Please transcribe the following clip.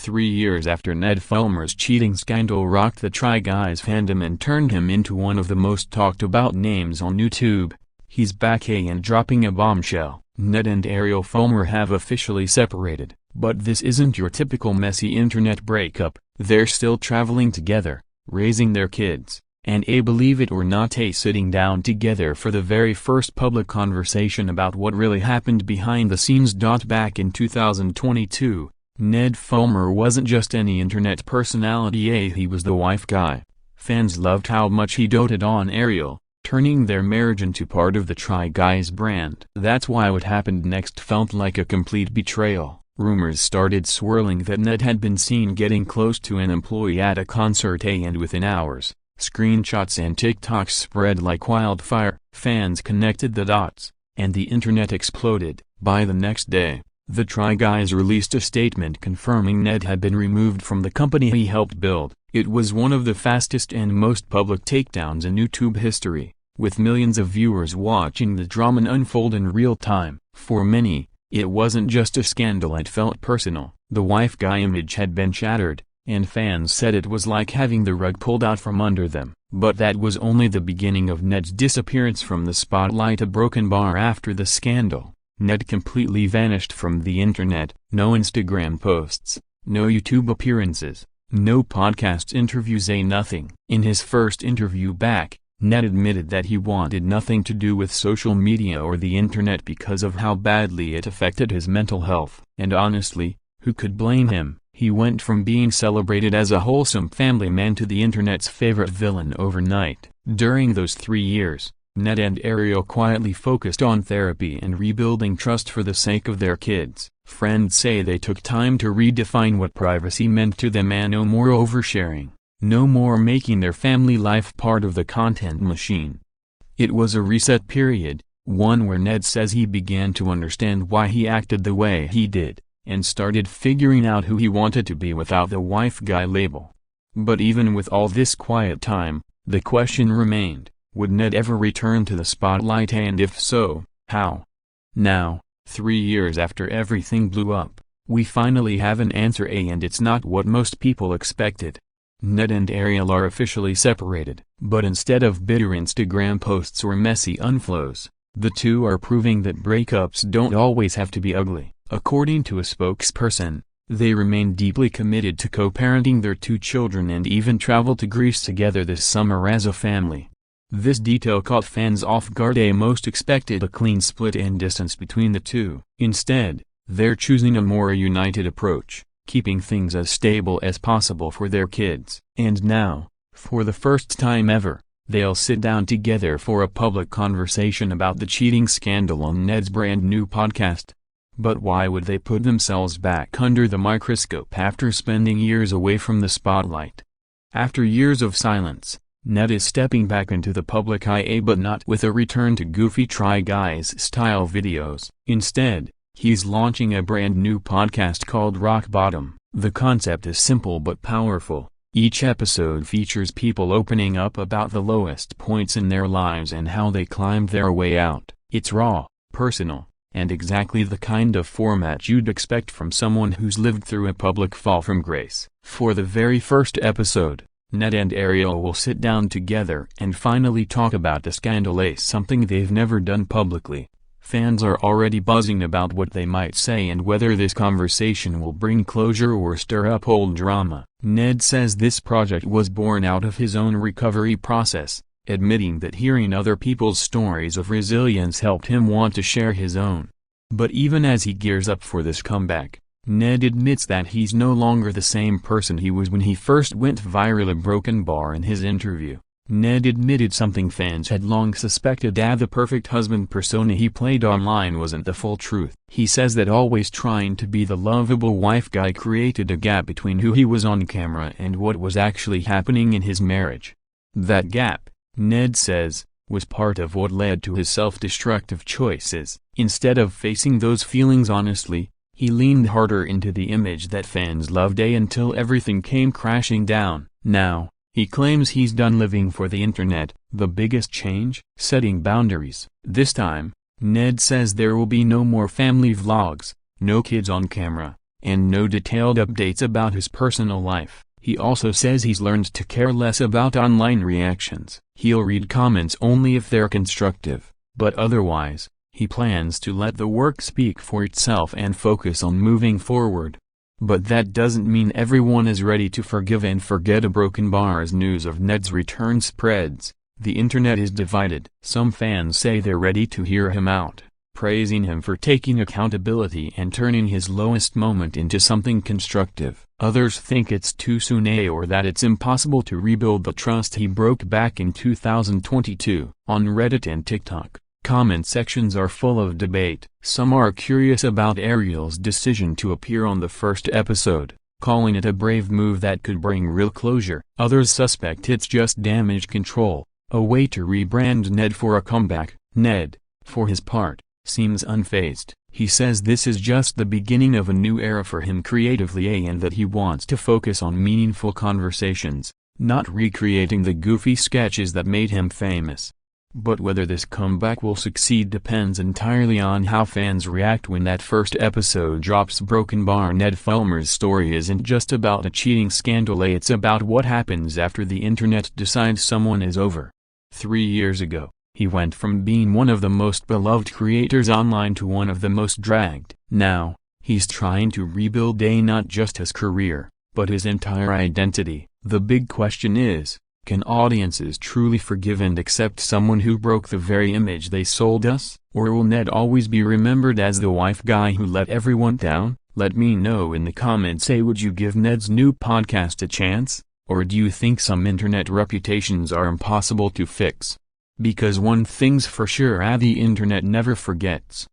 3 years after Ned Fulmer's cheating scandal rocked the Try Guys fandom and turned him into one of the most talked about names on YouTube, he's back and dropping a bombshell. Ned and Ariel Fulmer have officially separated, but this isn't your typical messy internet breakup. They're still traveling together, raising their kids, and believe it or not, sitting down together for the very first public conversation about what really happened behind the scenes. Back in 2022, Ned Fulmer wasn't just any internet personality, he was the wife guy. Fans loved how much he doted on Ariel, turning their marriage into part of the Try Guys brand. That's why what happened next felt like a complete betrayal. Rumors started swirling that Ned had been seen getting close to an employee at a concert, and within hours, screenshots and TikToks spread like wildfire. Fans connected the dots, and the internet exploded. By the next day, the Try Guys released a statement confirming Ned had been removed from the company he helped build. It was one of the fastest and most public takedowns in YouTube history, with millions of viewers watching the drama unfold in real time. For many, it wasn't just a scandal, it felt personal. The wife guy image had been shattered, and fans said it was like having the rug pulled out from under them. But that was only the beginning of Ned's disappearance from the spotlight. A broken bar after the scandal, Ned completely vanished from the internet. No Instagram posts, no YouTube appearances, no podcast interviews, nothing. In his first interview back, Ned admitted that he wanted nothing to do with social media or the internet because of how badly it affected his mental health. And honestly, who could blame him? He went from being celebrated as a wholesome family man to the internet's favorite villain overnight. During those 3 years, Ned and Ariel quietly focused on therapy and rebuilding trust for the sake of their kids. Friends say they took time to redefine what privacy meant to them, and no more oversharing, no more making their family life part of the content machine. It was a reset period, one where Ned says he began to understand why he acted the way he did, and started figuring out who he wanted to be without the wife guy label. But even with all this quiet time, the question remained, would Ned ever return to the spotlight, and if so, how? Now, 3 years after everything blew up, we finally have an answer, and it's not what most people expected. Ned and Ariel are officially separated, but instead of bitter Instagram posts or messy unflows, the two are proving that breakups don't always have to be ugly. According to a spokesperson, they remain deeply committed to co-parenting their 2 children and even travel to Greece together this summer as a family. This detail caught fans off guard. Most expected a clean split and distance between the two. Instead, they're choosing a more united approach, keeping things as stable as possible for their kids. And now, for the first time ever, they'll sit down together for a public conversation about the cheating scandal on Ned's brand new podcast. But why would they put themselves back under the microscope after spending years away from the spotlight? After years of silence, Ned is stepping back into the public eye, but not with a return to goofy Try Guys style videos. Instead, he's launching a brand new podcast called Rock Bottom. The concept is simple but powerful. Each episode features people opening up about the lowest points in their lives and how they climbed their way out. It's raw, personal, and exactly the kind of format you'd expect from someone who's lived through a public fall from grace. For the very first episode, Ned and Ariel will sit down together and finally talk about the scandal, something they've never done publicly. Fans are already buzzing about what they might say and whether this conversation will bring closure or stir up old drama. Ned says this project was born out of his own recovery process, admitting that hearing other people's stories of resilience helped him want to share his own. But even as he gears up for this comeback, Ned admits that he's no longer the same person he was when he first went viral. A broken bar in his interview, Ned admitted something fans had long suspected, that the perfect husband persona he played online wasn't the full truth. He says that always trying to be the lovable wife guy created a gap between who he was on camera and what was actually happening in his marriage. That gap, Ned says, was part of what led to his self-destructive choices. Instead of facing those feelings honestly, he leaned harder into the image that fans loved, until everything came crashing down. Now, he claims he's done living for the internet. The biggest change? Setting boundaries. This time, Ned says there will be no more family vlogs, no kids on camera, and no detailed updates about his personal life. He also says he's learned to care less about online reactions. He'll read comments only if they're constructive, but otherwise, he plans to let the work speak for itself and focus on moving forward. But that doesn't mean everyone is ready to forgive and forget a broken bar as news of Ned's return spreads. The internet is divided. Some fans say they're ready to hear him out, praising him for taking accountability and turning his lowest moment into something constructive. Others think it's too soon or that it's impossible to rebuild the trust he broke back in 2022. On Reddit and TikTok, comment sections are full of debate. Some are curious about Ariel's decision to appear on the first episode, calling it a brave move that could bring real closure. Others suspect it's just damage control, a way to rebrand Ned for a comeback. Ned, for his part, seems unfazed. He says this is just the beginning of a new era for him creatively and that he wants to focus on meaningful conversations, not recreating the goofy sketches that made him famous. But whether this comeback will succeed depends entirely on how fans react when that first episode drops. Broken Bar. Ned Fulmer's story isn't just about a cheating scandal, it's about what happens after the internet decides someone is over. 3 years ago, he went from being one of the most beloved creators online to one of the most dragged. Now, he's trying to rebuild not just his career, but his entire identity. The big question is, can audiences truly forgive and accept someone who broke the very image they sold us? Or will Ned always be remembered as the wife guy who let everyone down? Let me know in the comments. Would you give Ned's new podcast a chance? Or do you think some internet reputations are impossible to fix? Because one thing's for sure, the internet never forgets.